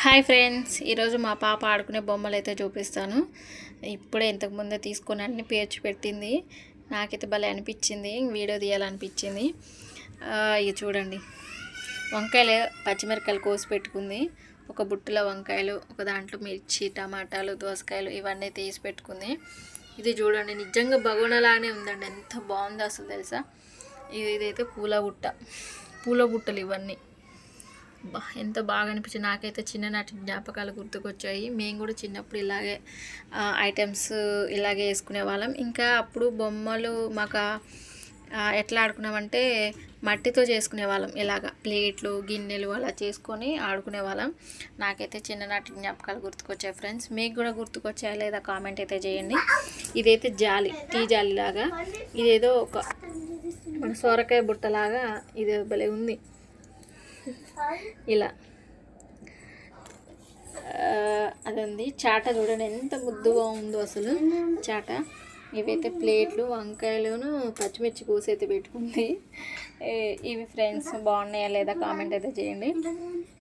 Hi friends, ఈరోజు మా పాప ఆడుకునే బొమ్మలు అయితే చూపిస్తాను. ఇప్పుడే ఇంతకుముందే తీసుకొని అన్ని పేర్చి పెట్టింది. నాకైతే భలే అనిపించింది, వీడియో తీయాలనిపించింది. ఇవి చూడండి, వంకాయలు పచ్చిమిరకాయలు కోసి పెట్టుకుంది. ఒక బుట్టలో వంకాయలు, ఒక దాంట్లో మిర్చి, టమాటాలు, దోసకాయలు ఇవన్నీ తీసి పెట్టుకుంది. ఇది చూడండి, నిజంగా బగోనలానే ఉందండి. ఎంత బాగుందో అసలు తెలుసా. ఇదైతే పూల బుట్టలు ఇవన్నీ. ఎంత బాగా అనిపించింది. నాకైతే చిన్ననాటి జ్ఞాపకాలు గుర్తుకొచ్చాయి. మేము కూడా చిన్నప్పుడు ఇలాగే ఐటమ్స్ ఇలాగే వేసుకునే వాళ్ళం. ఇంకా అప్పుడు బొమ్మలు మాకు ఎట్లా ఆడుకున్నామంటే మట్టితో చేసుకునే వాళ్ళం. ఇలాగ ప్లేట్లు, గిన్నెలు అలా చేసుకొని ఆడుకునే వాళ్ళం. నాకైతే చిన్ననాటి జ్ఞాపకాలు గుర్తుకొచ్చాయి ఫ్రెండ్స్. మీకు కూడా గుర్తుకొచ్చాయా లేదా కామెంట్ అయితే చేయండి. ఇదైతే జాలి, టీ జాలి లాగా. ఇదేదో ఒక మన సొరకాయ బుట్టలాగా ఇది భలే ఉంది. ఇలా అది ఉంది. చాట చూడండి ఎంత ముద్దుగా ఉందో అసలు చాట. ఇవైతే ప్లేట్లు, వంకాయలును పచ్చిమిర్చి కోసి అయితే పెట్టుకుంది. ఇవి ఫ్రెండ్స్ బాగున్నాయా లేదా కామెంట్ అయితే చేయండి.